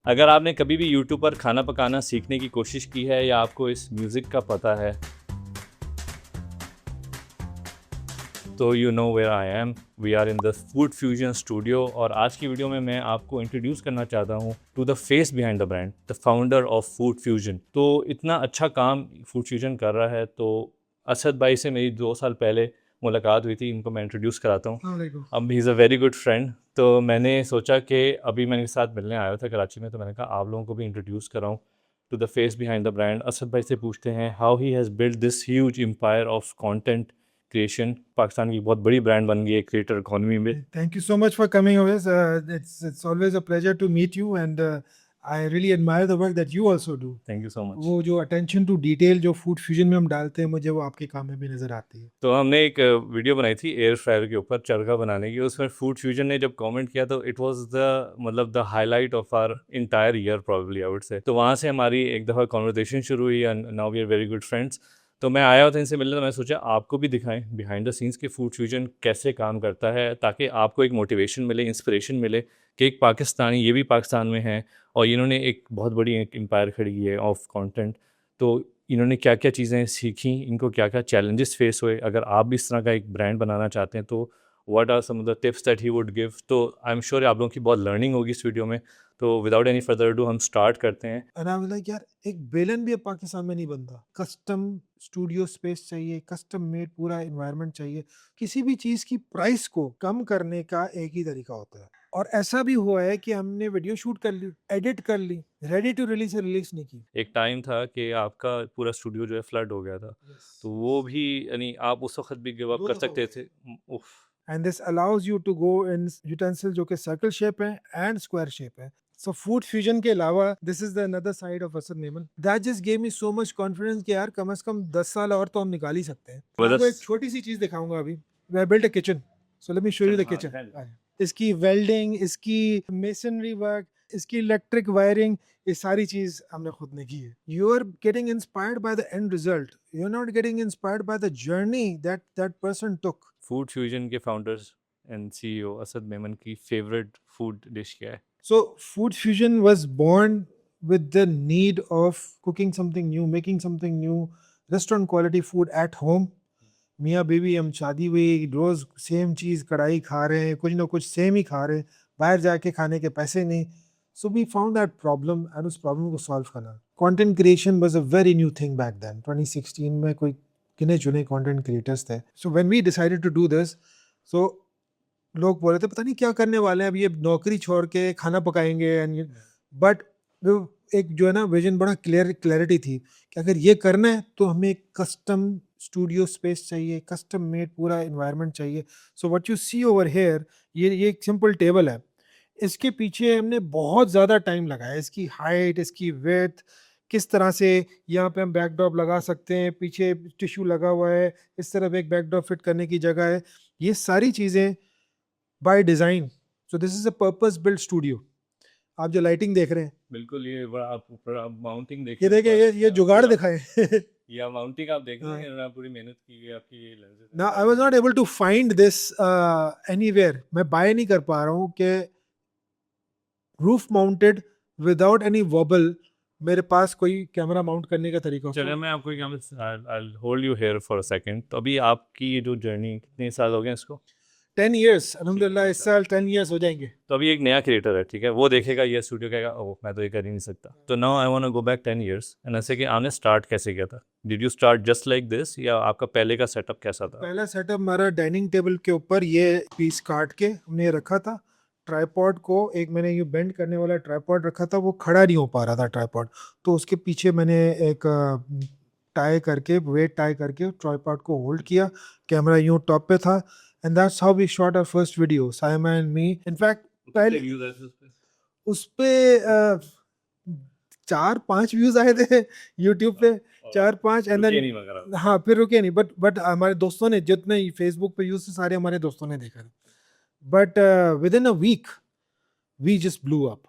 अगर आपने कभी भी यूट्यूब पर खाना पकाना सीखने की कोशिश की है या आपको इस म्यूज़िक का पता है, तो you know where I am. We are in the Food Fusion studio और आज की वीडियो में मैं आपको इंट्रोड्यूस करना चाहता हूँ to the face behind the brand, the founder of Food Fusion. तो इतना अच्छा काम फूड फ्यूजन कर रहा है, तो असद भाई से मेरी 2 साल पहले मुलाकात हुई थी। इनको मैं इंट्रोड्यूस कराता हूँ। अस्सलामुअलैकुम। अब he is a very good friend. तो मैंने सोचा कि अभी मैंने साथ मिलने आया था कराची में, तो मैंने कहा आप लोगों को भी इंट्रोड्यूस कराऊँ to the face behind the brand. Asad भाई से पूछते हैं how he has build this huge empire of content creation. Pakistan की बहुत बड़ी ब्रांड बन गई है क्रिएटर इकोनॉमी में। Thank you so much for coming over. It's always a pleasure to meet you, and I really admire the work that you also do. Thank you so much. वो जो attention to detail जो food fusion में हम डालते हैं, मुझे वो आपके काम में भी नजर आती है। तो हमने एक वीडियो बनाई थी एयर फ्रायर के ऊपर चरखा बनाने की। उसमें फूड फ्यूजन ने जब कमेंट किया तो इट वाज द मतलब the highlight of our entire year probably I would say. तो वहाँ से हमारी एक दफ़ा कॉन्वर्सेशन शुरू हुई and now we are very good friends. तो मैं आया था इनसे मिलने, तो मैं सोचा आपको भी दिखाएं बिहाइंड द सीन्स के फूड फ्यूजन कैसे काम करता है, ताकि आपको एक मोटिवेशन मिले, इंस्पिरेशन मिले कि एक पाकिस्तानी ये भी पाकिस्तान में है और इन्होंने एक बहुत बड़ी एक एम्पायर खड़ी की है ऑफ कंटेंट। तो इन्होंने क्या क्या चीज़ें सीखी, इनको क्या क्या चैलेंजेस फेस हुए। अगर आप भी इस तरह का एक ब्रांड बनाना चाहते हैं तो what are some of the tips that he would give. तो आई एम श्योर आप लोगों की बहुत लर्निंग होगी इस वीडियो में। तो विदाउट एनी फर्दर डू हम स्टार्ट करते हैं। एंड आई वाज लाइक, यार एक बेलन भी अब पाकिस्तान में नहीं बनता। कस्टम स्टूडियो स्पेस चाहिए, कस्टम मेड पूरा एनवायरनमेंट चाहिए। किसी भी चीज की प्राइस को कम करने का एक ही तरीका होता है, और ऐसा भी हुआ है कि हमने वीडियो शूट कर ली, एडिट कर ली, रेडी टू रिलीज रिलीज नहीं की। एक टाइम था कि आपका पूरा स्टूडियो जो है फ्लड हो गया था, Yes. तो वो भी यानी आप उस वक्त भी गिव अप दो कर दफा सकते हुआ। थे। उफ। And this allows you to go in utensil जो कि सर्कल शेप है एंड स्क्वायर शेप है। सो फूड फ्यूजन के अलावा this is the another side of Asad Memon that just gave me so much confidence कि यार कम से कम 10 साल और तो हम निकाल ही सकते हैं। मैं आपको एक बस। छोटी सी चीज दिखाऊंगा अभी। I built a kitchen, so let me show you चलो द हाँ किचन। दिखा दे। इसकी वेल्डिंग, इसकी मेसनरी वर्क, इसकी इलेक्ट्रिक वायरिंग, ये सारी चीज हमने खुद ने की है। You are getting inspired by the end result, you are not getting inspired by the journey that that person took. Food fusion के founders and CEO Asad Memon की फेवरेट फूड डिश क्या है? So, Food Fusion was born with the need of cooking something new, making something new, restaurant quality food at home. मियाँ बीवी हम शादी हुई, रोज same चीज कढ़ाई खा रहे हैं, कुछ ना कुछ सेम ही खा रहे हैं, बाहर जाके खाने के पैसे नहीं। So we found that problem and उस प्रॉब्लम को सॉल्व करना। Content creation was a very new thing back then. 2016 में कोई गिने चुने कंटेंट क्रिएटर्स थे। So when we decided to do this, so लोग बोल रहे थे पता नहीं क्या करने वाले हैं, अब ये नौकरी छोड़ के खाना पकाएंगे एंड, बट एक जो है ना विजन बड़ा क्लैरिटी थी कि अगर ये करना है तो हमें एक कस्टम स्टूडियो स्पेस चाहिए, कस्टम मेड पूरा एनवायरनमेंट चाहिए। So what you see over here, ये एक सिंपल टेबल है। इसके पीछे हमने बहुत ज़्यादा टाइम लगाया। इसकी हाइट, इसकी विड्थ, किस तरह से यहाँ पे हम बैकड्रॉप लगा सकते हैं, पीछे टिश्यू लगा हुआ है, इस तरफ एक बैकड्रॉप फिट करने की जगह है, ये सारी चीज़ें by design. So this is a purpose built studio. आप जो लाइटिंग देख रहे हैं, बिल्कुल, ये बड़ा आप ऊपर आप माउंटिंग देखें ये देखिए, ऊपर, ये या जुगाड़ पूरा दिखाए। या माउंटिंग आप देख रहे हैं, इन्होंने पूरी मेहनत की है आपकी ये लेंसेज ना I and was not able to find this anywhere. मैं बाय नहीं कर पा रहा हूँ कि roof mounted without any wobble मेरे पास कोई कैमरा माउंट करने का तरीका हो। चलिए मैं आपको एक I hold you here for a second. तो अभी आपकी ये जो जर्नी, कितने साल हो गए इसको? 10 ईयर्स, ठीक है, अल्हम्दुलिल्लाह इस माशाल्लाह। साल 10 ईयर्स हो जाएंगे। तो अभी एक नया क्रिएटर है, ठीक है, वो देखेगा ये स्टूडियो, कहेगा ओह मैं तो ये कर ही नहीं सकता। तो now I want to go back 10 years and ऐसे कि आपने स्टार्ट कैसे किया था? Did you start just like this या आपका पहले का सेटअप कैसा था? पहला सेटअप हमारा डाइनिंग टेबल के ऊपर ये पीस काट के हमने ये रखा था। ट्राइपॉड को एक मैंने ये बेंड करने वाला ट्राइपॉड रखा था, वो खड़ा नहीं हो पा रहा था ट्राइपॉड, तो उसके पीछे मैंने एक टाई करके, वेट टाई करके ट्राइपॉड को होल्ड किया। कैमरा यूं टॉप पे था, and that's how we shot our first video, Saima and me. In fact कितने पहले व्यूज आए थे उस पे? उस पे 4-5 व्यूज आए थे यूट्यूब पे, और 4-5, एंड रुकिए देन नहीं मगर आप। हाँ फिर रुके नहीं। बट हमारे दोस्तों ने जितने फेसबुक पे यूज थे सारे हमारे दोस्तों ने देखा था। But within a week we just blew up.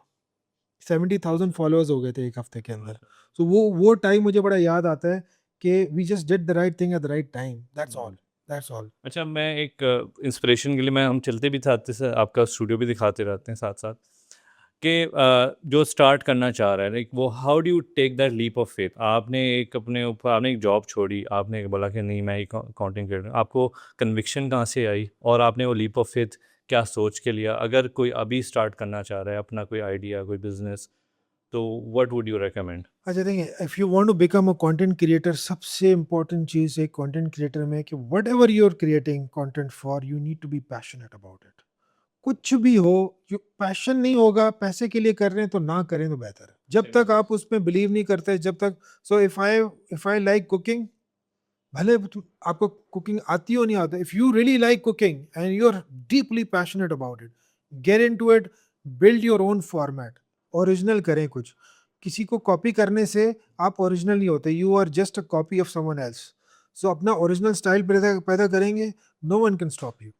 70,000 followers हो गए थे एक हफ्ते के अंदर। सो वो टाइम मुझे बड़ा याद आता है कि we just did the right thing at the right time. That's all, that's all. अच्छा, मैं एक इंस्पिरेशन के लिए, मैं हम चलते भी थे, से आपका स्टूडियो भी दिखाते रहते हैं साथ साथ। कि जो स्टार्ट करना चाह रहा है, लाइक वो how do you take that leap of faith? आपने एक अपने ऊपर आपने एक जॉब छोड़ी, आपने बोला कि नहीं मैं ही कंटेंट क्रिएटर, आपको कन्विक्शन कहाँ से आई और आपने वो लीप ऑफ फेथ क्या सोच के लिया? अगर कोई अभी स्टार्ट करना चाह रहा है अपना कोई आइडिया, कोई बिजनेस, तो व्हाट वुड यू रेकमेंड? अच्छा देखिए, if you want to become a content creator, सबसे इम्पोर्टेंट चीज़ एक कंटेंट क्रिएटर में है कि whatever you are creating content for, you need to be passionate about it. कुछ भी हो, जो पैशन नहीं होगा, पैसे के लिए कर रहे हैं तो ना करें तो बेहतर है। जब तक आप उसमें बिलीव नहीं करते, जब तक, so if I like cooking, भले आपको कुकिंग आती हो नहीं आता, if you really like cooking and you are deeply passionate about it, get into it, build your own format, original करें कुछ। किसी को कॉपी करने से आप ओरिजिनल नहीं होते, you are just a copy of someone else. So अपना ओरिजिनल स्टाइल पैदा पैदा करेंगे, no one can stop you.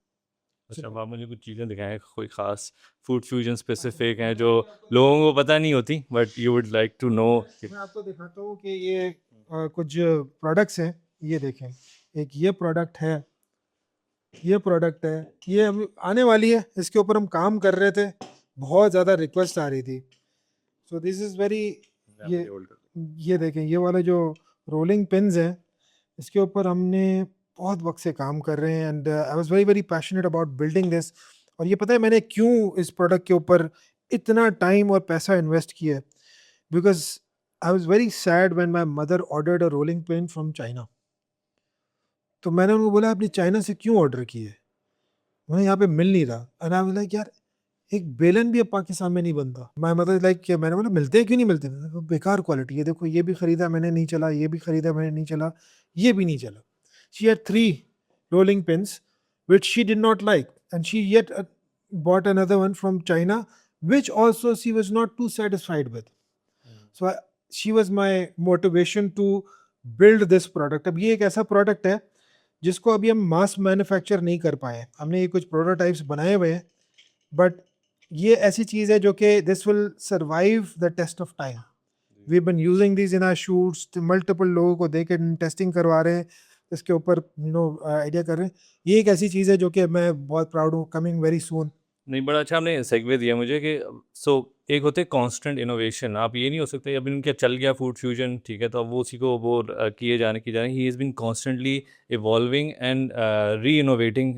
अच्छा, अब आप मुझे कुछ चीज़ें दिखाएं, कोई ख़ास फूड फ्यूजन स्पेसिफिक हैं जो लोगों को पता नहीं होती but you would like to know. मैं आपको दिखाता हूँ कि ये कुछ प्रोडक्ट्स हैं। ये देखें, एक ये प्रोडक्ट है, ये प्रोडक्ट है, ये हम आने वाली है, इसके ऊपर हम काम कर रहे थे, बहुत ज़्यादा रिक्वेस्ट आ रही थी। सो दिस इज़ वेरी, ये ये देखें, ये वाला जो रोलिंग पिन्स है, इसके ऊपर हमने बहुत वक्त से काम कर रहे हैं and I was very very passionate about building this. और ये पता है मैंने क्यों इस प्रोडक्ट के ऊपर इतना टाइम और पैसा इन्वेस्ट किया है? Because I was very sad when my mother ordered a rolling pin from China. तो मैंने उनको बोला आपने चाइना से क्यों ऑर्डर किए? मैं यहाँ पे मिल नहीं रहा। एंड आई वाज लाइक यार, एक बेलन भी अब पाकिस्तान में नहीं बनता। माय मदर लाइक, क्या मैंने बोला मिलते हैं क्यों नहीं मिलते? मैंने कहा, बेकार क्वालिटी है, देखो ये भी खरीदा मैंने नहीं चला, ये भी खरीदा मैंने नहीं चला, ये भी नहीं चला। She had 3 rolling pins which she did not like, and she yet bought another one from China, which also she was not too satisfied with. So she was my motivation to build this product. अब ये एक ऐसा product है जिसको अभी हम मास manufacture नहीं कर पाए। हमने ये कुछ प्रोटोटाइप्स बनाए हुए हैं, बट ये ऐसी चीज़ है जो कि this will survive the test of time. We been using this in our shoots, multiple लोगों को दे के टेस्टिंग करवा रहे हैं, इसके ऊपर आइडिया कर रहे हैं। ये एक ऐसी चीज़ है जो कि मैं बहुत प्राउड हूँ, कमिंग वेरी सून। नहीं, बड़ा अच्छा आपने सेगवे दिया मुझे कि सो एक होते कांस्टेंट इनोवेशन। आप ये नहीं हो सकते अब इनके चल गया फूड फ्यूजन, ठीक है, तो अब वो उसी को वो किए जाने की जाने, he is been constantly evolving and re innovating,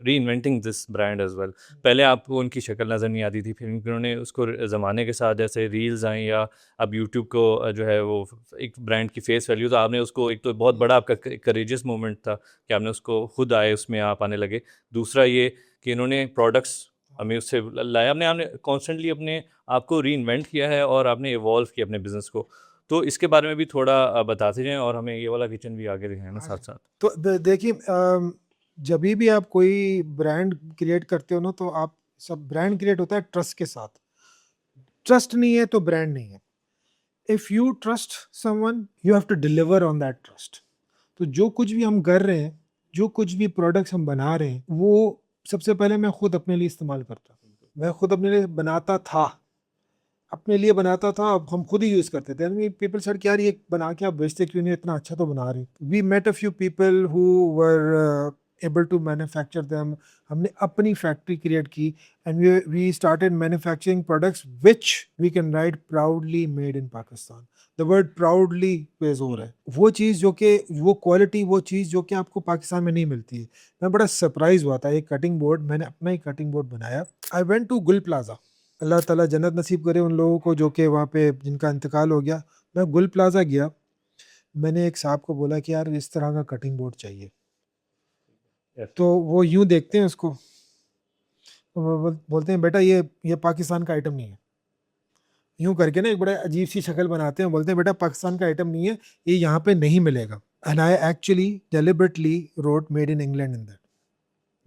re inventing this brand as well. पहले आपको उनकी शक्ल नज़र नहीं आती थी, फिर उन्होंने उसको ज़माने के साथ जैसे रील्स आई या अब यूट्यूब को जो है वो एक ब्रांड की फेस वैल्यू, तो आपने उसको, एक तो बहुत बड़ा आपका करेजियस मोमेंट था कि आपने उसको खुद आए उसमें आप आने लगे। दूसरा ये कि इन्होंने प्रोडक्ट्स हमें उससे लाया, आपने आपने कॉन्स्टेंटली अपने आप को री इन्वेंट किया है और आपने इवॉल्व किया अपने बिजनेस को। तो इसके बारे में भी थोड़ा बताते जाएं और हमें ये वाला किचन भी आगे दिखाएं ना साथ साथ। तो देखिए, जब भी आप कोई ब्रांड क्रिएट करते हो ना, तो आप, सब ब्रांड क्रिएट होता है ट्रस्ट के साथ। ट्रस्ट नहीं है तो ब्रांड नहीं है। If you trust someone, you have to deliver on that trust. तो जो कुछ भी हम कर रहे हैं, जो कुछ भी प्रोडक्ट्स हम बना रहे हैं, वो सबसे पहले मैं खुद अपने लिए इस्तेमाल करता हूँ। मैं खुद अपने लिए बनाता था, अपने लिए बनाता था, अब हम खुद ही यूज़ करते थे। पीपल सेड कि यार ये बना के आप बेचते क्यों नहीं, इतना अच्छा तो बना रहे। We met a few people who were able to manufacture them. हमने अपनी फैक्ट्री क्रिएट की and we started manufacturing products which we can write proudly made in Pakistan. The word proudly पे जोर है। वो चीज़ जो कि, वो क्वालिटी, वो चीज़ जो कि आपको पाकिस्तान में नहीं मिलती है। मैं बड़ा सरप्राइज हुआ था, एक कटिंग बोर्ड, मैंने अपना ही कटिंग बोर्ड बनाया। आई वेंट टू गुल प्लाजा, अल्लाह ताला जन्नत नसीब करे उन लोगों को जो कि वहाँ पे जिनका इंतकाल हो गया। मैं गुल प्लाजा गया, मैंने एक साहब को बोला कि यार इस तरह का कटिंग बोर्ड चाहिए। तो वो यूं देखते हैं उसको, तो वो बोलते हैं बेटा ये पाकिस्तान का आइटम नहीं है। यूं करके ना एक बड़ा अजीब सी शक्ल बनाते हैं, बोलते हैं बेटा पाकिस्तान का आइटम नहीं है, ये यहाँ पे नहीं मिलेगा। And I actually deliberately wrote made in England in that,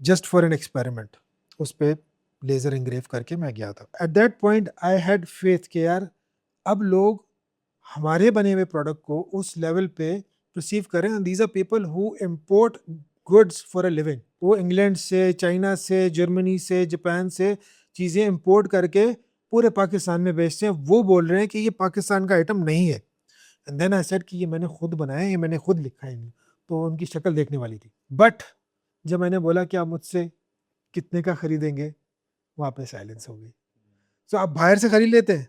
just for an experiment. उस पर लेज़र इंग्रेव करके मैं गया था। At that point I had faith कि यार अब लोग हमारे बने हुए प्रोडक्ट को उस लेवल पे परसीव करें। These are people who import goods for a living. वो इंग्लैंड से, चाइना से, जर्मनी से, जापान से चीज़ें इंपोर्ट करके पूरे पाकिस्तान में बेचते हैं। वो बोल रहे हैं कि ये पाकिस्तान का आइटम नहीं है। एंड देन आई सेड कि ये मैंने खुद बनाया है, ये मैंने खुद लिखा है। तो उनकी शक्ल देखने वाली थी। बट जब मैंने बोला कि आप मुझसे कितने का खरीदेंगे, वहाँ पे साइलेंस हो गई। तो आप बाहर से खरीद लेते हैं,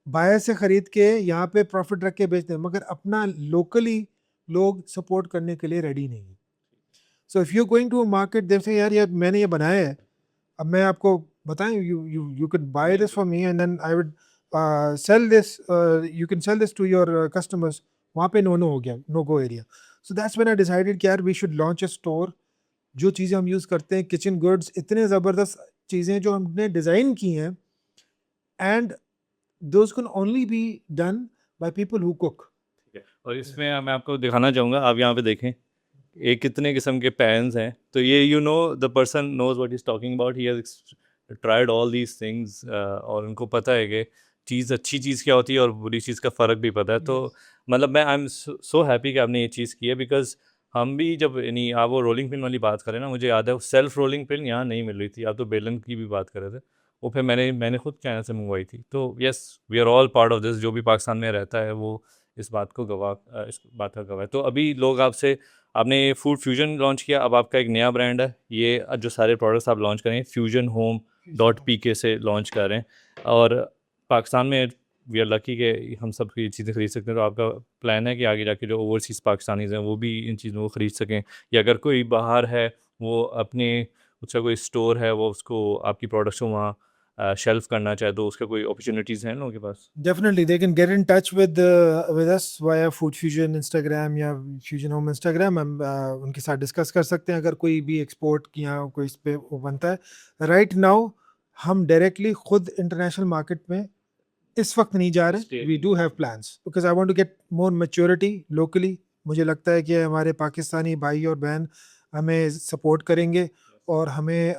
बाहर से खरीद के यहाँ पे प्रॉफिट रख के बेचते हैं, मगर अपना लोकली लोग सपोर्ट करने के लिए रेडी नहीं है। So if you going to market देव से यार यार मैंने ये बनाया है, अब मैं आपको बताएं, you can buy this for me and then I would sell this, you can sell this to your customers, वहाँ पे नो नो हो गया, no go area. So that's when I decided कि यार we should launch a store. जो चीज़ें हम use करते हैं किचन गुड्स, इतने ज़बरदस्त चीज़ें जो हमने डिज़ाइन की हैं, and those can only be done by people who cook. ठीक है, और इसमें मैं आपको दिखाना चाहूँगा, आप यहाँ पे देखें ये कितने किस्म के पैन्स हैं। तो ये you know the person knows what is talking about, he has tried all these things, और उनको पता है कि चीज़ अच्छी चीज़ क्या होती है और बुरी चीज़ का फ़र्क भी पता है। तो मतलब मैं आई एम सो हैप्पी कि आपने ये चीज़ की है, बिकॉज हम भी जब यानी आप वो रोलिंग पिन वाली बात करें ना, मुझे याद है सेल्फ रोलिंग पिन यहाँ नहीं मिल रही थी, आप तो बेलन की भी बात कर रहे थे, वो फिर मैंने खुद चाइना से मंगवाई थी। तो yes, we are all part of this, जो भी पाकिस्तान में रहता है वो इस बात का गवाह है। तो अभी लोग आपसे, आपने फूड फ्यूजन लॉन्च किया, अब आपका एक नया ब्रांड है, ये जो सारे प्रोडक्ट्स आप लॉन्च करें फ्यूजन होम .pk से लॉन्च कर रहे हैं, और पाकिस्तान में वी आर लकी कि हम सब ये चीज़ें खरीद सकते हैं। तो आपका प्लान है कि आगे जाके जो ओवरसीज़ पाकिस्तानीज़ हैं वो भी इन चीज़ों को ख़रीद सकें, या अगर कोई बाहर है वो अपने उसका कोई स्टोर है वो उसको आपकी प्रोडक्ट्स को वहाँ शेल्फ करना चाहे तो उसका कोई अपॉर्चुनिटीज़ हैं लोगों के पास? Definitely, they can get in touch with us via Food Fusion Instagram या Fusion Home Instagram। हम उनके साथ डिस्कस कर सकते हैं अगर कोई भी एक्सपोर्ट की या कोई इस पे वो बनता है। राइट नाउ हम डायरेक्टली खुद इंटरनेशनल मार्केट में इस वक्त नहीं जा रहे। We do have plans because I want to get more maturity locally. मुझे लगता है कि हमारे पाकिस्तानी भाई और बहन हमें सपोर्ट करेंगे और हमें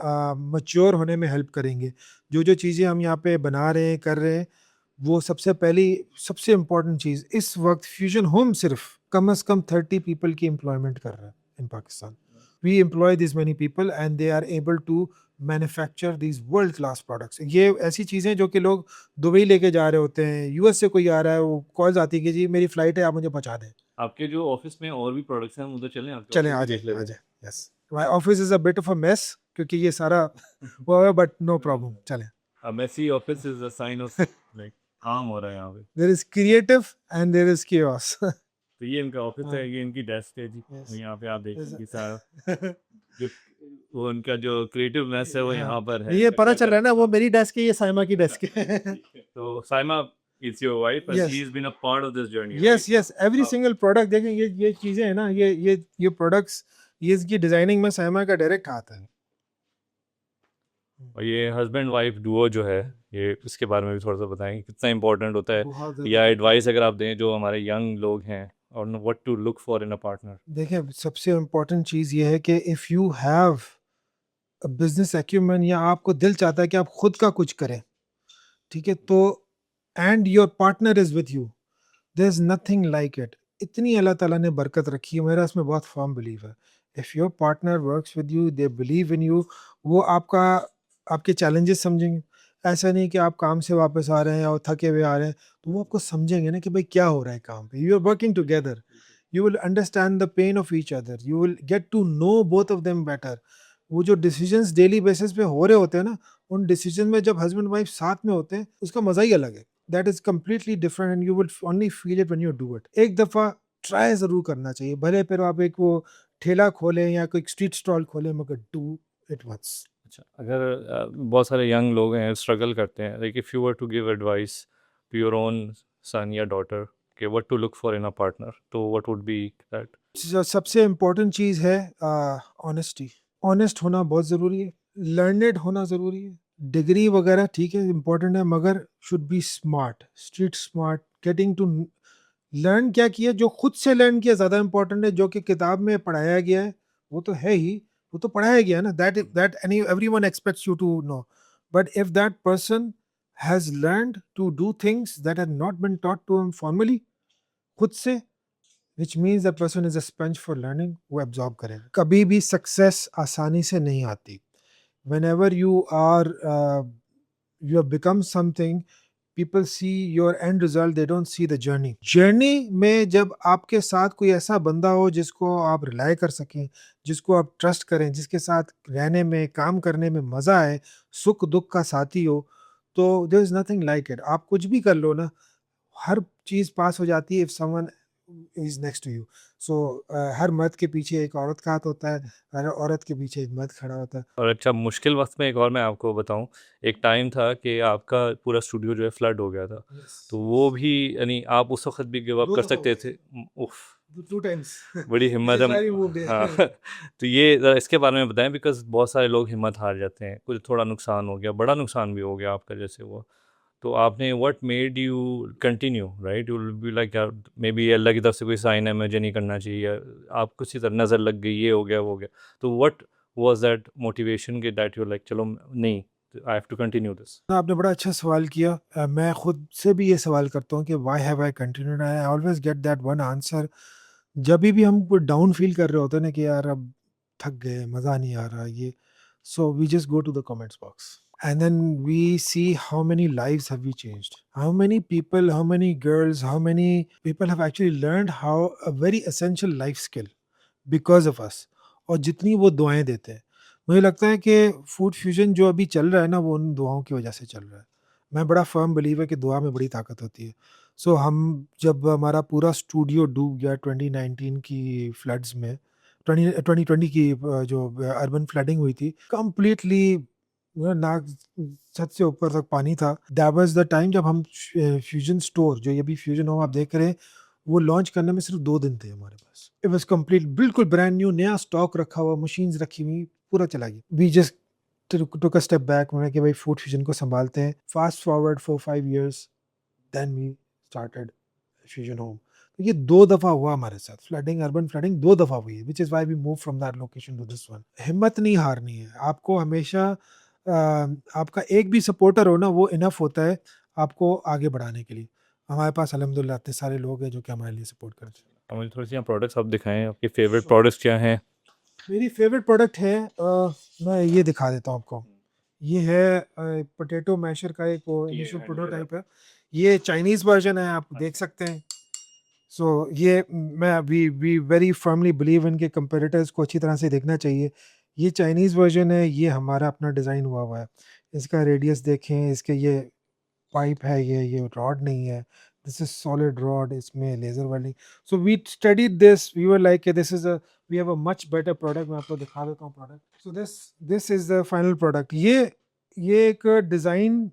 मैच्योर होने में हेल्प करेंगे। जो जो चीज़ें हम यहाँ पे बना रहे हैं कर रहे हैं, वो सबसे पहली सबसे इम्पॉर्टेंट चीज़ इस वक्त फ्यूजन होम सिर्फ कम से कम 30 पीपल की एम्प्लॉयमेंट कर रहा है in Pakistan. We employ this many people and they are able to manufacture these world class products. ये ऐसी चीज़ें जो कि लोग दुबई लेके जा रहे होते हैं, यूएस से कोई आ रहा है, वो कॉल्स आती है कि जी मेरी फ़्लाइट है, आप मुझे पहुँचा दें। आपके जो ऑफिस में और भी प्रोडक्ट्स हैं हम उधर चलें, आपके चलें, ऑफिस आ भी देख जाए आ लेते जाए। Yes, my office is a bit of a mess क्योंकि ये सारा वो है, बट नो प्रॉब्लम, चलें। हैं। Messy office is a sign of like काम हो रहा है यहाँ पे। There is creative and there is chaos। तो ये इनका ऑफिस हाँ, है, ये इनकी डेस्क है जी, यस, और यहाँ पे आप यस। देखेंगे सारा जो वो उनका जो क्रिएटिवनेस है वो हाँ, यहाँ पर है। ये पता चल रहा है ना, वो मेरी डेस्क है, ये साइमा की डेस्क है। तो Saima it's your wife and she yes, is been a part of this journey, yes, right? Yes, every single product देखें, ये चीज़ें हैं ना, ये प्रोडक्ट्स, ये इसकी डिजाइनिंग में साइमा का डायरेक्ट हाथ है। और ये हस्बैंड वाइफ डुओ जो है, ये इसके बारे में भी थोड़ा सा बताएंगे कितना इंपॉर्टेंट होता है, बहुत या ज़रूरी। एडवाइस अगर आप दें जो हमारे यंग लोग हैं और what to look for in a partner. देखें, सबसे इम्पोर्टेंट चीज़ ये है कि if you have a business acumen, या आपको दिल चाहता है कि आप खुद का कुछ करें, ठीक है, तो and your partner is with you, there is nothing like it. इतनी अल्लाह ताला ने बरकत रखी है, मेरा इसमें बहुत फर्म बिलीव है। If your partner works with you, they believe in you, वो आपके चैलेंजेस समझेंगे। ऐसा नहीं कि आप काम से वापस आ रहे हैं और थके हुए आ रहे हैं, तो वो आपको समझेंगे ना कि भाई क्या हो रहा है काम पे। You are working together, you will understand the pain of each other, you will get to know both of them better. वो जो डिसीजंस डेली बेसिस पे हो रहे होते हैं ना, उन डिसीजन में जब हस्बैंड वाइफ साथ में होते हैं, उसका मजा ही अलग है। That is completely different and you will only feel it when you do it. एक दफा ट्राई जरूर करना चाहिए, भले फिर आप एक वो ठेला खोलें या कोई स्ट्रीट स्टॉल खोलें, मगर डू इट वंस। अच्छा, अगर बहुत सारे यंग लोग हैं स्ट्रगल करते हैं, like if you were to give advice to your own son या डॉटर कि what to look for in a partner, तो व्हाट वुड बी दैट? सबसे इम्पोर्टेंट चीज़ है ऑनेस्टी। ऑनेस्ट होना बहुत ज़रूरी है, लर्नेड होना ज़रूरी है। डिग्री वगैरह ठीक है, इम्पोर्टेंट है, मगर should be smart, street smart, getting to learn क्या किया, जो खुद से लर्न किया ज़्यादा इम्पोर्टेंट है। जो कि किताब में पढ़ाया गया है वो तो है ही, वो तो पढ़ाया गया है ना, that any everyone expects you to know. But if that person has learned to do things that have not been taught to him formally, खुद से, which means that person is a sponge for learning, वो absorb करेगा। कभी भी success आसानी से नहीं आती। Whenever you have become something, people see your end result, they don't see the journey। Journey में जब आपके साथ कोई ऐसा बंदा हो जिसको आप रिलाई कर सकें, जिसको आप ट्रस्ट करें, जिसके साथ रहने में काम करने में मज़ा आए, सुख दुख का साथी हो, तो there is nothing like it. आप कुछ भी कर लो ना, हर चीज़ पास हो जाती है if someone is next to you. So हर मर्द के पीछे एक औरत का हाथ होता है, हर औरत के पीछे एक मर्द खड़ा होता है। और अच्छा, मुश्किल वक्त में एक और मैं आपको बताऊं, एक टाइम था कि आपका पूरा स्टूडियो जो है फ्लड हो गया था, तो वो भी यानी आप उस वक्त भी गिव अप दो कर दफा सकते हुआ थे। है, उफ, 2 टाइम्स। बड़ी Which हिम्मत is हम। why we moved हाँ। here. तो ये ज़रा इसके बारे में बताएं, बिकॉज बहुत सारे लोग हिम्मत हार जाते हैं, कुछ थोड़ा नुकसान हो गया, बड़ा नुकसान भी हो गया आपका जैसे हुआ, तो आपने what made you continue, right? You will be like यार, मे बी अल्लाह की तरफ से कोई साइन है, मुझे नहीं करना चाहिए, आप कुछ ही तरह नज़र लग गई, ये हो गया वो हो गया, तो व्हाट वाज दैट मोटिवेशन के दैट यू लाइक चलो नहीं, I have to continue this? ना, आपने बड़ा अच्छा सवाल किया। मैं खुद से भी ये सवाल करता हूँ कि why have I continued. I always get that one answer. जब भी हम डाउन फील कर रहे होते हैं ना कि यार अब थक गए, मज़ा नहीं आ रहा ये, so we just go to the comments box and then we see how many lives have we changed, how many people, how many girls, how many people have actually learned how a very essential life skill because of us. और जितनी वो दुआएं देते हैं, मुझे लगता है कि फूड फ्यूजन जो अभी चल रहा है ना, वो उन दुआओं की वजह से चल रहा है। मैं बड़ा फर्म बिलीवर कि दुआ में बड़ी ताकत होती है। सो हम जब हमारा पूरा स्टूडियो डूब गया 2019 की फ्लड्स में, 2020 की जो अर्बन फ्लडिंग हुई थी, कंप्लीटली नाक छत से ऊपर तक पानी था। दैट वाज द टाइम जब हम फ्यूजन स्टोर, जो ये भी फ्यूजन होम आप देख रहे हैं, वो लॉन्च करने में सिर्फ 2 दिन थे हमारे पास। इट वाज कंप्लीट, बिल्कुल ब्रांड न्यू, नया स्टॉक रखा हुआ, मशीन्स रखी हुई, पूरा चला गया। We just took a step back, मैंने कि भाई फूड फ्यूजन को संभालते हैं। Fast forward 4-5 years, then we started Fusion Home. तो ये 2 दफ़ा हुआ हमारे साथ, फ्लडिंग, अर्बन फ्लडिंग 2 दफ़ा हुई है, which is why we move from that location to this one. हिम्मत नहीं हारनी है आपको हमेशा। आपका एक भी सपोर्टर हो ना, वो इनफ होता है आपको आगे बढ़ाने के लिए। हमारे पास अल्हम्दुलिल्लाह इतने सारे लोग हैं जो कि हमारे लिए सपोर्ट करते हैं। अब मुझे थोड़ी सी प्रोडक्ट्स आप दिखाएं, आपके फेवरेट प्रोडक्ट्स क्या हैं? मेरी फेवरेट प्रोडक्ट है, मैं ये दिखा देता हूँ आपको। ये है पोटैटो मैशर का एक वो ये इनिशियल हैंडल प्रोटोटाइप है। ये चाइनीज़ वर्जन है, आप देख सकते हैं। सो ये मैं we very firmly believe in के कंपेटिटर्स को अच्छी तरह से देखना चाहिए। ये चाइनीज़ वर्जन है, ये हमारा अपना डिज़ाइन हुआ हुआ है। इसका रेडियस देखें, इसके ये पाइप है, ये रॉड नहीं है। दिस इज सॉलिड रॉड, इसमें laser welding. So we studied this, we were like this is a, we have a much better product. मैं आपको दिखा देता हूँ product. So this is the final product. ये एक डिज़ाइन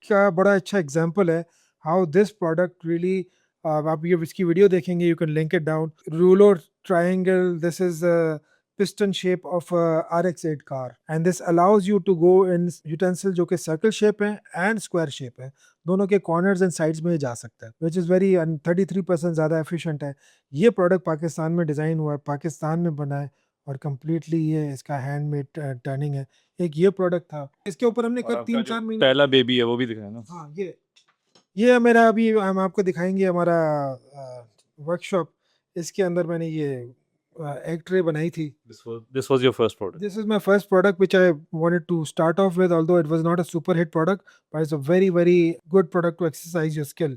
का बड़ा अच्छा एग्जांपल है हाउ दिस प्रोडक्ट रियली, आप ये इसकी वीडियो देखेंगे, you can link it down. Ruler triangle, this is piston shape of a RX-8 car, and this allows you to go in utensil जो कि सर्कल शेप है and square shape है, दोनों के कॉर्नर्स एंड साइड्स में जा सकता है, विच इज़ वेरी 33% ज़्यादा एफिशिएंट है। ये प्रोडक्ट पाकिस्तान में डिज़ाइन हुआ है, पाकिस्तान में बना है, और कम्प्लीटली ये इसका हैंडमेड टर्निंग है। एक ये प्रोडक्ट था, इसके ऊपर हमने और कब आपका जो 3-4 महीने। पहला बेबी है वो भी दिखाएं ना। हाँ, ये है मेरा, अभी हम आपको दिखाएंगे हमारा वर्कशॉप। इसके अंदर मैंने ये एग ट्रे बनाई थी। This was your first product? This is my first product which I wanted to start off with, although it was not a super hit product, but it's a very very good product to exercise your skill.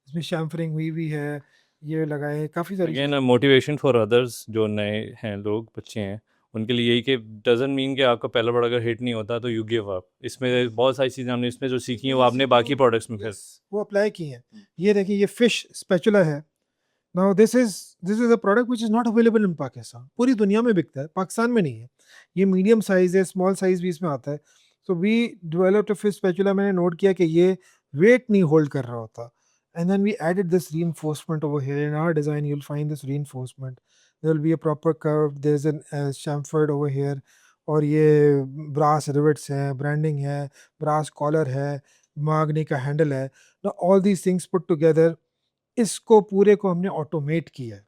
इसमें शैम्फरिंग हुई भी है, ये लगाए हैं, काफ़ी सारी again चीज़ें। मोटिवेशन फॉर अदर्स, जो नए हैं लोग, बच्चे हैं, उनके लिए यही कि डजंट मीन कि आपका पहला प्रोडक्ट अगर हिट नहीं होता तो यू गिव अप। इसमें बहुत सारी चीज़ें हमने इसमें जो सीखी हैं वो आपने बाकी प्रोडक्ट्स में फिर। Yes, वो अप्लाई की हैं। ये देखिए, ये फिश स्पैचुला है। Now this is a product which is not available in Pakistan. पूरी दुनिया में बिकता है, पाकिस्तान में नहीं है। ये मीडियम साइज़ है, स्मॉल साइज़ भी इसमें आता है। So we developed a fish spatula. मैंने नोट किया कि ये वेट नहीं होल्ड कर रहा होता, and then we added this reinforcement over here in our design. You will find this reinforcement, there will be a proper curve, there is an chamfered over here, और ये brass rivets हैं, branding है, brass collar है, मागनी का handle है। All these things put together, इसको पूरे को हमने ऑटोमेट किया है।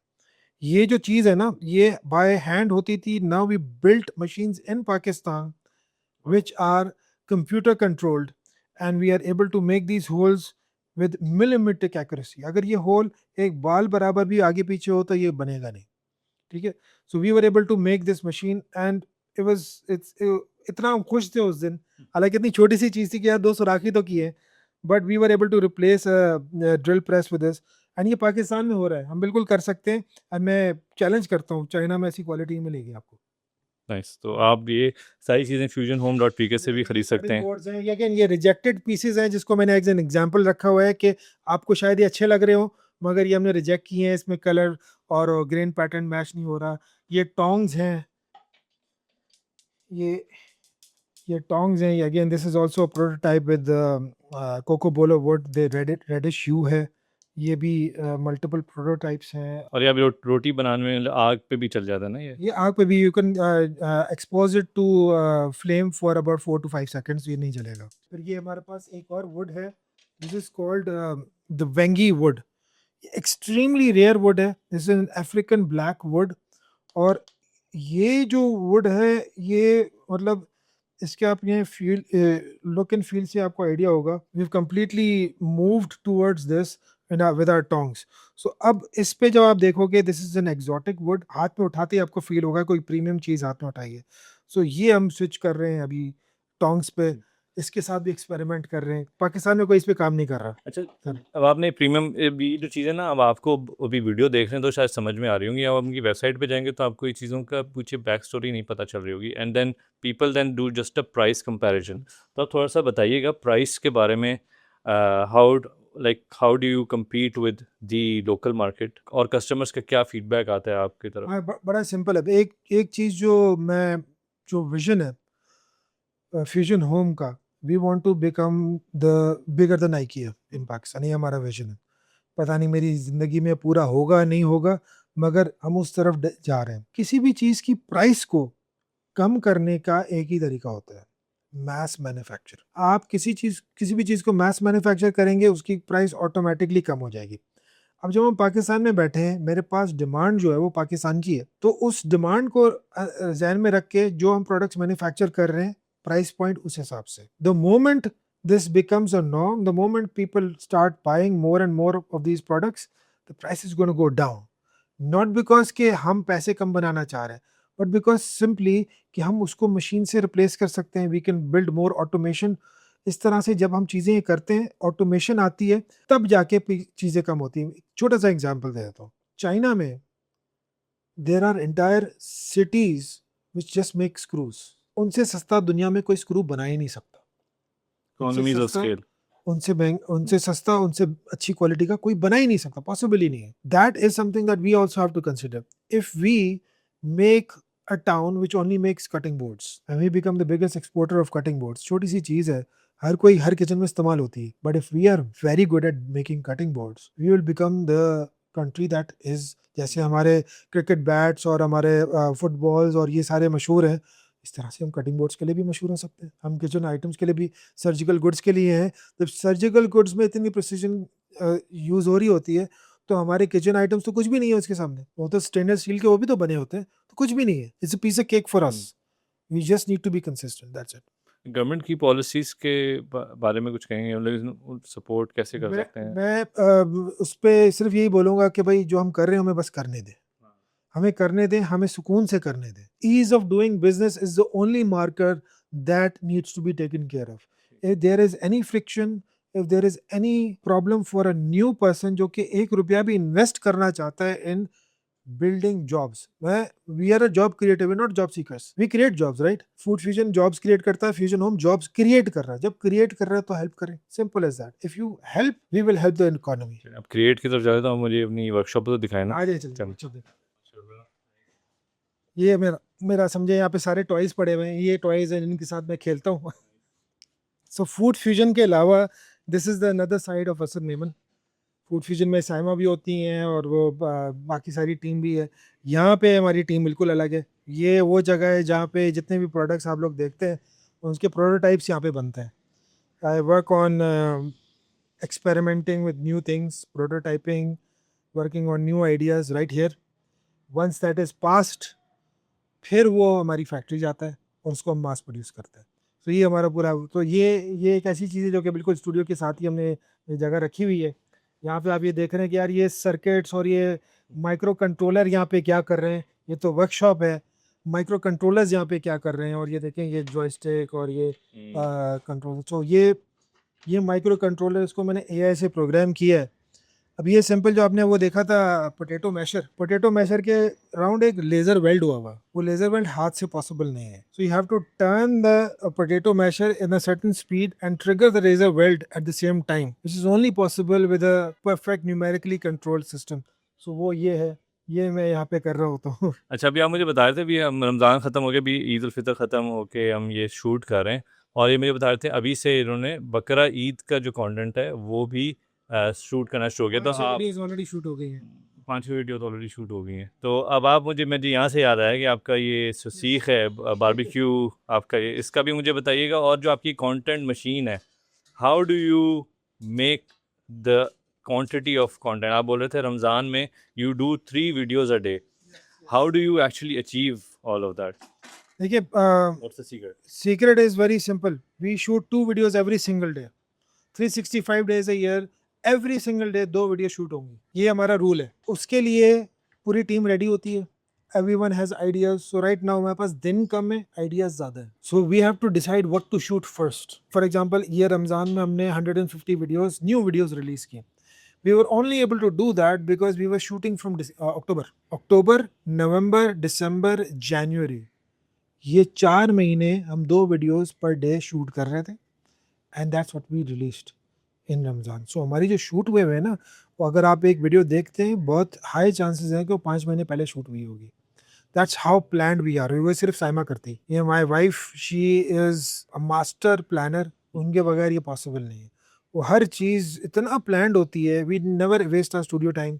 ये जो चीज़ है ना, ये बाय हैंड होती थी। Now we built machines in Pakistan which are computer controlled, and we are able to make these holes with millimetric accuracy. अगर ये होल एक बाल बराबर भी आगे पीछे हो तो ये बनेगा नहीं, ठीक है। So we were able to make this machine, and it's इतना हम खुश थे उस दिन। हालांकि इतनी छोटी सी चीज़ थी कि यार 2 सुराखी तो किए, but we were able to replace drill press with this, and ये पाकिस्तान में हो रहा है, हम बिल्कुल कर सकते हैं। और मैं चैलेंज करता हूँ, चाइना में ऐसी क्वालिटी मिलेगी आपको। नाइस। तो आप ये सारी चीज़ें fusionhome.pk से भी खरीद सकते कटिंग हैं। बोर्ड्स हैं ये, अगेन ये रिजेक्टेड पीसेस हैं जिसको मैंने एज एन एग्जांपल रखा हुआ है कि आपको शायद ये अच्छे लग रहे हो मगर ये हमने रिजेक्ट किए हैं, इसमें कलर और ग्रेन पैटर्न मैच नहीं हो रहा। ये टोंग्स हैं, ये ये tongs हैं, ये again this is also prototype with cocobolo wood, they reddish hue है। ये भी मल्टीपल प्रोटोटाइप्स हैं। और ये अभी रोटी बनाने में मतलब आग पे भी चल जाता है ना ये? ये आग पे भी you can expose it to flame for about 4 to 5 seconds, ये नहीं जलेगा। फिर ये हमारे पास एक और वुड है, this is called the wenge wood. Extremely rare wood है, this is African black wood. और ये जो वुड है ये मतलब इसके आप ये फील लुक एंड फील से आपको आइडिया होगा, we completely moved towards this with our tongs. So अब इस पे जब आप देखोगे this is an exotic wood, हाथ में उठाते ही आपको फील होगा कोई प्रीमियम चीज हाथ में उठाई है। सो ये हम स्विच कर रहे हैं अभी टोंग्स पे, इसके साथ भी एक्सपेरिमेंट कर रहे हैं। पाकिस्तान में कोई इस पे काम नहीं कर रहा। अच्छा, सर अब आपने प्रीमियम ये जो चीज़ें ना अब आपको अभी वीडियो देख रहे हैं तो शायद समझ में आ रही होंगी। अब उनकी वेबसाइट पे जाएंगे तो आपको ये चीज़ों का पूछे बैक स्टोरी नहीं पता चल रही होगी, and then people then do just a price comparison. तो आप थोड़ा सा बताइएगा प्राइस के बारे में, how do you compete with the local market, और कस्टमर्स का क्या फीडबैक आता है आपकी तरफ? हाँ, बड़ा सिंपल है। एक एक चीज जो विजन है फ्यूजन होम का, we want to become the bigger the Nike है इन पाकिस्तान, ये हमारा विजन है। पता नहीं मेरी जिंदगी में पूरा होगा नहीं होगा, मगर हम उस तरफ जा रहे हैं। किसी भी चीज की प्राइस को कम करने का एक ही तरीका होता है, मैस मैन्युफैक्चर। आप किसी भी चीज को मैस मैन्युफैक्चर करेंगे उसकी प्राइस ऑटोमेटिकली कम हो जाएगी। अब जब हम पाकिस्तान में बैठे हैं, मेरे पास डिमांड जो है वो पाकिस्तान की है, तो उस डिमांड को जहन में रख के जो हम प्रोडक्ट्स मैन्युफैक्चर कर रहे हैं, प्राइस पॉइंट उस हिसाब से। The moment this becomes a norm, the moment people start buying more and more of these products, the price is going to go down. Not because कि हम पैसे कम बनाना चाह रहे हैं, but because simply कि हम उसको मशीन से रिप्लेस कर सकते हैं, we can build more automation। इस तरह से जब हम चीज़ें करते हैं, ऑटोमेशन आती है, तब जाके चीज़ें कम होती हैं। छोटा सा एग्जांपल दे देता हूँ। चाइना में there are entire cities which just make screws. उनसे सस्ता दुनिया में कोई स्क्रू बना ही नहीं सकता। उनसे इकोनॉमीज ऑफ सस्ता, स्केल। उनसे सस्ता, उनसे अच्छी क्वालिटी का कोई बना ही नहीं सकता, पॉसिबल ही नहीं है। That is something that we also have to consider. If we make a town which only makes cutting boards and we become the biggest exporter of cutting boards, छोटी सी चीज है, हर किचन में इस्तेमाल होती है, but if we are very good at making cutting boards, we will become the country that is. जैसे हमारे क्रिकेट बैट्स और हमारे फुटबॉल्स और ये सारे मशहूर हैं, इस तरह से हम कटिंग बोर्ड्स के लिए भी मशहूर हो सकते हैं, हम किचन आइटम्स के लिए भी, सर्जिकल गुड्स के लिए हैं। जब सर्जिकल गुड्स में इतनी प्रिसीजन यूज़ हो रही होती है, तो हमारे किचन आइटम्स तो कुछ भी नहीं है उसके सामने। वो तो स्टेनलेस स्टील के वो भी तो बने होते हैं, तो कुछ भी नहीं है। It's a piece of cake for us, we just need to be consistent, that's it. Government की पॉलिसीज के बारे में कुछ कहेंगे, मतलब सपोर्ट कैसे कर सकते हैं? मैं उस पर सिर्फ यही बोलूँगा कि भाई जो हम कर रहे हैं हमें बस करने दें, हमें करने दें, हमें सुकून से करने दें। Ease of doing business is the only marker that needs to be taken care of. If there is any friction, if there is any problem for a new person जो कि 1 रुपया भी इन्वेस्ट करना चाहता है in building jobs, we are a job creator, we not job seekers, we create jobs, right. Food Fusion jobs create करता है, Fusion home jobs create कर रहा है। जब क्रिएट कर रहा है तो हेल्प करें, simple as that. If you help we will help the economy. अब क्रिएट की तरफ जाए तो मुझे अपनी वर्कशॉप तो दिखाए ना। आ जाए, चलिए चलो। अच्छा देखो। ये मेरा मेरा समझे यहाँ पे सारे टॉयज पड़े हुए हैं, ये टॉयज हैं जिनके साथ मैं खेलता हूँ। सो फूड फ्यूजन के अलावा this is the another side of Asad Memon. Food fusion में साइमा भी होती हैं और वो बाकी सारी टीम भी है। यहाँ पे हमारी टीम बिल्कुल अलग है। ये वो जगह है जहाँ पे जितने भी प्रोडक्ट्स आप लोग देखते हैं उसके प्रोटोटाइप्स यहाँ पे बनते हैं। I work on experimenting with new things, prototyping, working on new ideas right here. Once that is passed, फिर वो हमारी फैक्ट्री जाता है और उसको हम मास प्रोड्यूस करते हैं। तो ये हमारा पूरा, तो ये एक ऐसी चीज़ है जो कि बिल्कुल स्टूडियो के साथ ही हमने ये जगह रखी हुई है। यहाँ पे आप ये देख रहे हैं कि यार ये सर्किट्स और ये माइक्रो कंट्रोलर यहाँ पे क्या कर रहे हैं, ये तो वर्कशॉप है। माइक्रो कंट्रोलर्स यहाँ पे क्या कर रहे हैं, और ये देखें ये जॉयस्टिक और ये कंट्रोल। तो ये माइक्रो कंट्रोलर, इसको मैंने एआई से प्रोग्राम किया है अब ये सिंपल जो आपने वो देखा था पोटैटो मैशर के राउंड एक लेजर वेल्ड हुआ हुआ, वो लेजर वेल्ड हाथ से पॉसिबल नहीं है, so you have to turn the potato masher in a certain speed and trigger the laser weld at the same time, which is only possible with a perfect numerically controlled system. So वो ये है, ये मैं यहाँ पे कर रहा होता हूँ। अच्छा, अभी आप मुझे बता रहे थे अभी हम रमज़ान ख़त्म हो गया, अभी ईद उल फितर ख़त्म हो के हम ये शूट कर रहे हैं, और ये मुझे बता रहे थे अभी से इन्होंने बकरा ईद का जो कंटेंट है वो भी शूट करना शुरू हो गया। तो हाँ, ऑलरेडी शूट हो गई है। 5 वीडियो तो ऑलरेडी शूट हो गई हैं। तो अब आप मुझे यहाँ से याद आया कि आपका ये जो सीख है बारबेक्यू आपका, ये इसका भी मुझे बताइएगा। और जो आपकी कंटेंट मशीन है, how do you make the quantity of content? आप बोल रहे थे रमज़ान में you do 3 videos a day, how do you actually achieve all of that? देखिए, what's the secret? Secret is very simple, we shoot 2 videos every single day, 365 days a year, every single day 2 video shoot होंगी, ये हमारा rule है। उसके लिए पूरी team ready होती है, everyone has ideas. So right now हमारे पास दिन कम है, आइडियाज ज्यादा है, so we have to decide what to shoot first. For example ये रमजान में हमने 150 वीडियोस, न्यू वीडियोस रिलीज किए। We were only able to do that because we were shooting from October, November, December, January. ये 4 महीने हम 2 videos per day shoot कर रहे थे, and that's what we released in Ramzan. So हमारी जो shoot हुए हुए हैं ना, वो अगर आप एक वीडियो देखते हैं, बहुत हाई चांसेस हैं कि वो 5 महीने पहले शूट हुई होगी। That's how planned we are. वो सिर्फ साइमा करती, ये my wife, she is a master planner, उनके बगैर ये पॉसिबल नहीं है। वो हर चीज़ इतना प्लान्ड होती है, we never waste our studio time,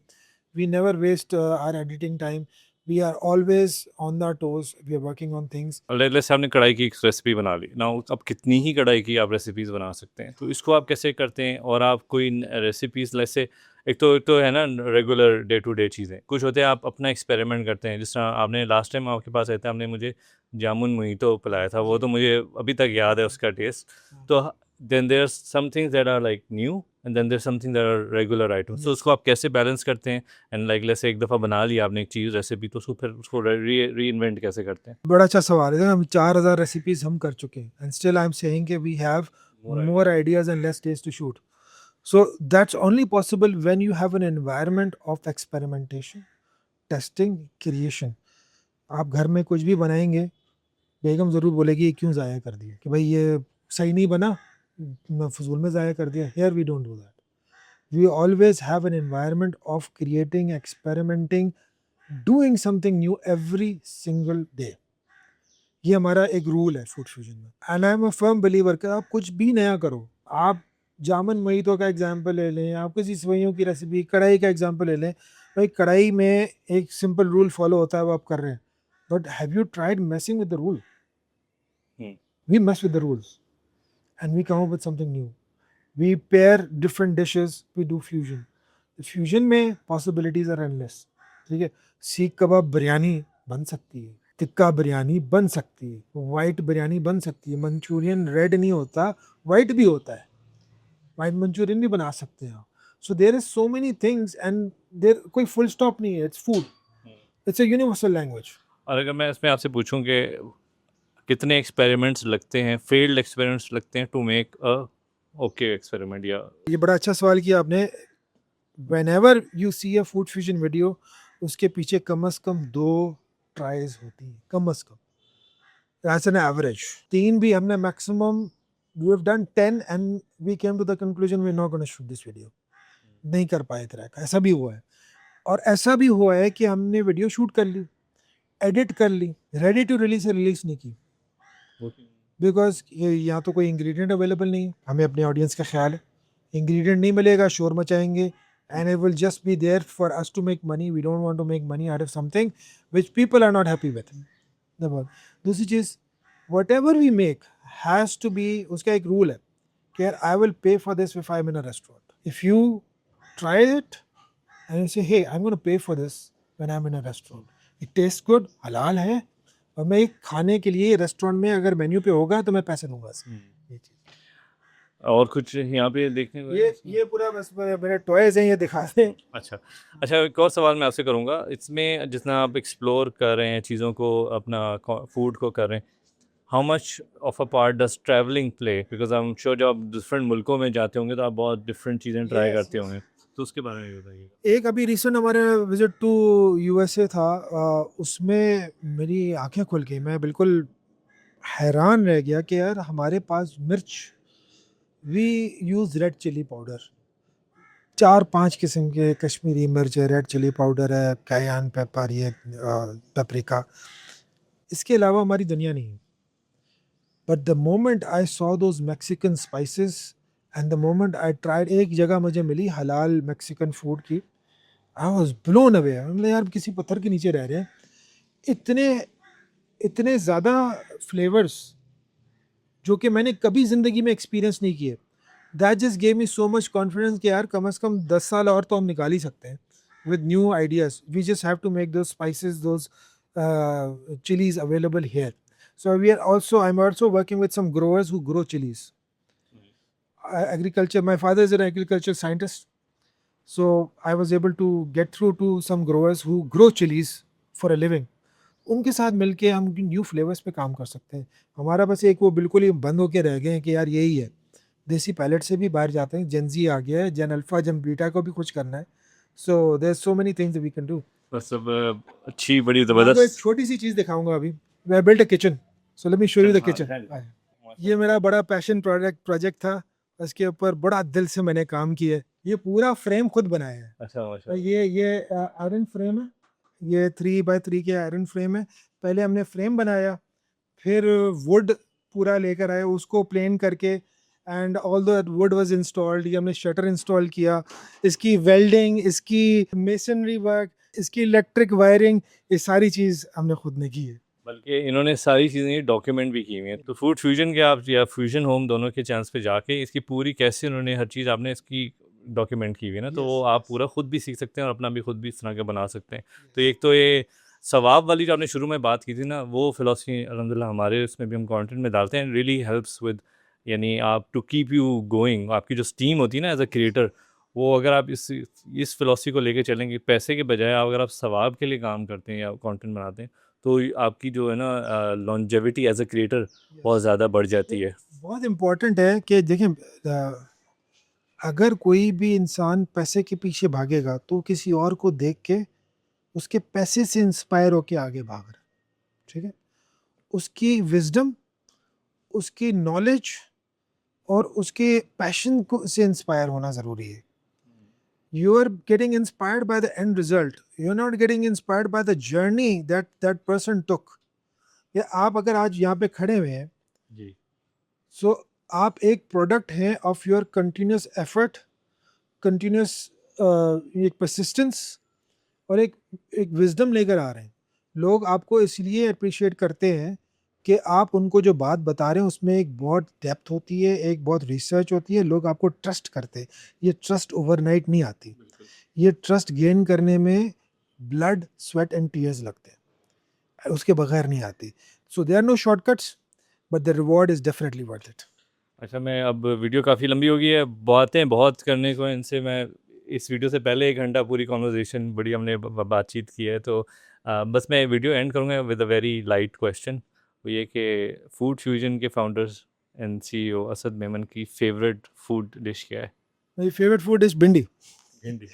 we never waste our editing time, we are always on the toes, we are working on things. जैसे आपने कढ़ाई की एक रेसिपी बना ली ना, अब कितनी ही कढ़ाई की आप रेसिपीज़ बना सकते हैं, तो इसको आप कैसे करते हैं? और आप कोई रेसिपीज़ जैसे एक तो है ना रेगुलर डे टू डे चीज़ें, कुछ होते हैं आप अपना एक्सपेरिमेंट करते हैं। जिस तरह आपने लास्ट टाइम आपके पास आया था, आपने मुझे जामुन मोहितो पिलाया था, वो तो मुझे अभी तक याद है उसका टेस्ट। तो then there some things that are like new, and then there something that are regular items, तो उसको आप कैसे बैलेंस करते हैं? एंड लाइक लेट्स से एक दफ़ा बना लिया आपने एक चीज़ रेसिपी, तो उसको फिर उसको री इन्वेंट कैसे करते हैं? बड़ा अच्छा सवाल है। हम 4,000 रेसिपीज हम कर चुके हैं, and still I am saying कि we have more ideas and less days to shoot. So that's only possible when you have an environment of experimentation, testing, creation. आप घर में कुछ भी बनाएंगे, बेगम ज़रूर बोलेगी ये क्यों ज़ाया कर दिया, कि भाई ये सही नहीं बना, मैं फजूल में ज़ाया कर दिया। Here we don't do that. We always have an environment of creating, experimenting, doing something new every single day. ये हमारा एक रूल है फूड फ्यूजन में, and I am a firm believer कि आप कुछ भी नया करो। आप जामन मोहितो का एग्जांपल ले लें, आप किसी सेवइयों की रेसिपी, कढ़ाई का एग्जांपल ले लें। भाई कढ़ाई में एक सिंपल रूल फॉलो होता है, वो आप कर रहे हैं, but have you tried messing with the rule? We mess with the rules and we come up with something new, we pair different dishes, we do fusion. Fusion में possibilities are endless. ठीक है, सीख कबाब बिरयानी बन सकती है, टिक्का बिरयानी बन सकती है, वाइट बिरयानी बन सकती है, मंचूरियन रेड नहीं होता, वाइट भी होता है, वाइट मंचूरियन भी बना सकते हैं। So there is so many things, and there कोई फुल स्टॉप नहीं है, it's food, it's a universal language. और अगर मैं इसमें आपसे पूछूं कि कितने एक्सपेरिमेंट्स लगते हैं, फेल्ड एक्सपेरिमेंट्स लगते हैं to make a okay experiment? या ये बड़ा अच्छा सवाल किया आपने। whenever you see a food fusion video, उसके पीछे कम से कम 2 ट्राइज होती हैं, कम से कम, that's an average। 3 भी हमने maximum, we have done 10 and we came to the conclusion we're not going to shoot this video, नहीं कर पाए ट्रैक, ऐसा भी हुआ है। और ऐसा भी हुआ है कि हमने वीडियो शूट कर ली, एडिट कर ली, रेडी टू रिलीज रिलीज नहीं की, बिकॉज यहाँ तो कोई इंग्रेडिएंट अवेलेबल नहीं है। हमें अपने ऑडियंस का ख्याल है, इंग्रेडिएंट नहीं मिलेगा, शोर मचाएंगे, and it will just be there for us to make money. We don't want to make money out of something which people are not happy with. दूसरी चीज़, whatever we make has to be, उसका एक rule है कि यार I will pay for this if I'm in a restaurant. If you try it and you say, hey, I'm going to pay for this when I'm in a restaurant, it tastes good, हलाल है, और मैं एक खाने के लिए restaurant में अगर मेन्यू पे होगा तो मैं पैसे दूंगा इसमें। ये चीज़, और कुछ यहाँ पे देखने को है? ये पूरा बस मेरे टॉयज हैं, ये दिखा दें। अच्छा अच्छा, एक और सवाल मैं आपसे करूँगा। इसमें जितना आप एक्सप्लोर कर रहे हैं चीज़ों को, अपना फूड को कर रहे हैं, how much of a part does travelling play? Because I am sure जब आप डिफरेंट मुल्कों में जाते होंगे तो आप बहुत डिफरेंट चीज़ें ट्राई Yes, करते yes. होंगे। तो उसके बारे में बताइए। एक अभी रिसेंट हमारे विजिट टू यूएसए था, उसमें मेरी आंखें खुल गई। मैं बिल्कुल हैरान रह गया कि यार हमारे पास मिर्च, we use red chili powder, 4-5 किस्म के कश्मीरी मिर्च है, रेड चिली पाउडर है, कायान पेपर, ये पेपरिका, इसके अलावा हमारी दुनिया नहीं है। But the moment I saw those Mexican spices and the moment I tried, एक जगह मुझे मिली हलाल मैक्सिकन फूड की, आई वॉज ब्लोन अवे। मतलब यार किसी पत्थर के नीचे रह रहे हैं, इतने इतने ज़्यादा फ्लेवर्स जो कि मैंने कभी ज़िंदगी में एक्सपीरियंस नहीं किए। That just gave me so much confidence कि यार कम से कम 10 साल और तो हम निकाल ही सकते हैं with new ideas. We just have to make those spices, those chilies available here. So we are also, I'm also working with some growers who grow chilies. Agriculture, my father is an agriculture scientist. So I was able to get through to some growers who grow chilies for a living. उनके साथ मिलके हम new flavours पे काम कर सकते हैं। हमारा बस एक वो बिल्कुल ही बंद होके रह गए हैं कि यार यही है, देसी पैलेट से भी बाहर जाते हैं। जेन जी आ गया है, जेन अल्फा, जेन बीटा को भी कुछ करना है। So there so many things we can do. बस अब अच्छी बड़ी मैं आपको एक ज़बरदस्त। छोटी सी चीज़ दिखाऊंगा अभी। We built a kitchen, so let me show you the हाँ, किचन। हाँ। ये मेरा बड़ा पैशन प्रोजेक्ट था, इसके ऊपर बड़ा दिल से मैंने काम किया है। ये पूरा फ्रेम खुद बनाया है। अच्छा, माशाल्लाह। ये आयरन फ्रेम है, ये 3x3 के आयरन फ्रेम है। पहले हमने फ्रेम बनाया, फिर वुड पूरा लेकर आए, उसको प्लेन करके, and all the wood was installed. ये हमने शटर इंस्टॉल किया, इसकी वेल्डिंग, इसकी मेसनरी वर्क, इसकी इलेक्ट्रिक वायरिंग, ये सारी चीज़ हमने खुद ने की है। बल्कि इन्होंने सारी चीज़ें डॉक्यूमेंट भी की हुई हैं। तो फूड फ्यूजन के आप या फ्यूजन होम दोनों के चैनल्स पे जाके इसकी पूरी कैसे उन्होंने हर चीज़ आपने इसकी डॉक्यूमेंट की हुई है ना, तो वो आप पूरा खुद भी सीख सकते हैं और अपना भी खुद भी इस तरह का बना सकते हैं। तो एक तो ये सवाब वाली जो आपने शुरू में बात की थी ना, वो फ़िलॉसफी अल्हम्दुलिल्लाह हमारे उसमें भी हम कंटेंट में डालते हैं। रियली हेल्प्स विद, यानी आप टू कीप यू गोइंग, आपकी जो स्टीम होती है ना एज अ क्रिएटर, वो अगर आप इस फ़िलॉसफी को लेके चलेंगे, पैसे के बजाय अगर आप सवाब के लिए काम करते हैं या कंटेंट बनाते हैं, तो आपकी जो है ना लॉन्जेविटी एज अ क्रिएटर बहुत ज़्यादा बढ़ जाती है। बहुत इम्पोर्टेंट है कि देखें, अगर कोई भी इंसान पैसे के पीछे भागेगा तो किसी और को देख के उसके पैसे से इंस्पायर होके आगे भाग रहा है। ठीक है, उसकी विजडम, उसकी नॉलेज और उसके पैशन को से इंस्पायर होना ज़रूरी है। You are getting inspired by the end result. You're not getting inspired by the journey that person took. या आप अगर आज यहाँ पे खड़े हुए हैं, जी। सो आप एक प्रोडक्ट हैं of your continuous effort, continuous एक परसिस्टेंस और एक विजडम लेकर आ रहे हैं। लोग आपको इसलिए अप्रिशिएट करते हैं कि आप उनको जो बात बता रहे हैं उसमें एक बहुत डेप्थ होती है, एक बहुत रिसर्च होती है, लोग आपको ट्रस्ट करते हैं। ये ट्रस्ट ओवरनाइट नहीं आती, ये ट्रस्ट गेन करने में ब्लड, स्वेट एंड टीयर्स लगते हैं, उसके बगैर नहीं आती। So there are no shortcuts, but the reward is definitely worth it. अच्छा, मैं अब वीडियो काफ़ी लंबी हो गई है, बातें बहुत करने को हैं इनसे। मैं इस वीडियो से पहले 1 घंटा पूरी कॉन्वर्जेसन बड़ी हमने बातचीत की है, तो बस मैं वीडियो एंड करूँगा with a very light question. वो ये कि फूड फ्यूजन के founders and CEO Asad Memon की फेवरेट फूड डिश क्या है? माय फेवरेट फूड इज भिंडी। भिंडी।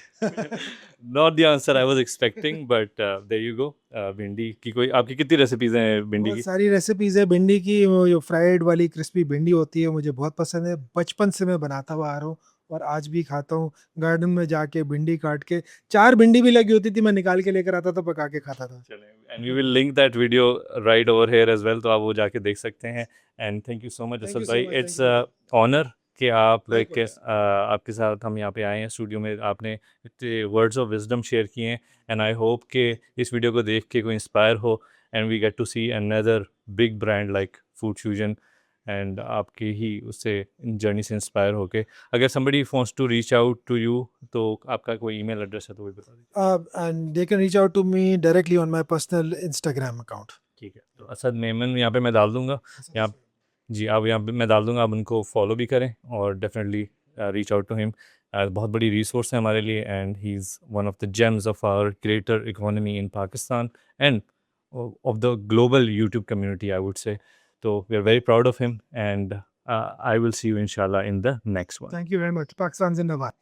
Not the answer I was expecting, but there you go. भिंडी की कोई आपकी कितनी रेसिपीज़ हैं भिंडी बहुत की? सारी रेसिपीज़ है भिंडी की। वो जो फ्राइड वाली क्रिस्पी भिंडी होती है मुझे बहुत पसंद है, बचपन से मैं बनाता हुआ आ रहा हूँ और आज भी खाता हूँ। गार्डन में जाके भिंडी काट के, 4 भिंडी भी लगी होती थी, मैं निकाल के लेकर आता था, पका के खाता था। चलें, and we will link that video right over here as well, तो आप वो जाके देख सकते हैं। And thank you so much thank Asad you so भाई, much, it's thank you. Honour कि आप Likewise. आपके साथ हम यहाँ पे आए हैं स्टूडियो में, आपने इतने वर्ड्स ऑफ विजडम शेयर किए हैं। एंड आई होप कि इस वीडियो को देख के कोई इंस्पायर हो and we get to see another big brand like Food Fusion, and आपकी ही उससे जर्नी से इंस्पायर होके अगर somebody wants to reach out to you, तो आपका कोई ईमेल एड्रेस है तो वो भी बता दीजिए। And they can reach out to me directly on my personal Instagram account. ठीक है, तो असद मेमन यहाँ पे मैं डाल दूंगा। यहाँ जी, आप यहाँ पे मैं डाल दूंगा, आप उनको फॉलो भी करें और definitely reach out to him. बहुत बड़ी रिसोर्स है हमारे लिए and he is one of the gems of our creator economy in Pakistan and of the global YouTube community I would say. तो we are very proud of him and I will see you इंशाल्लाह in the next one. Thank you very much. Pakistan Zindabad.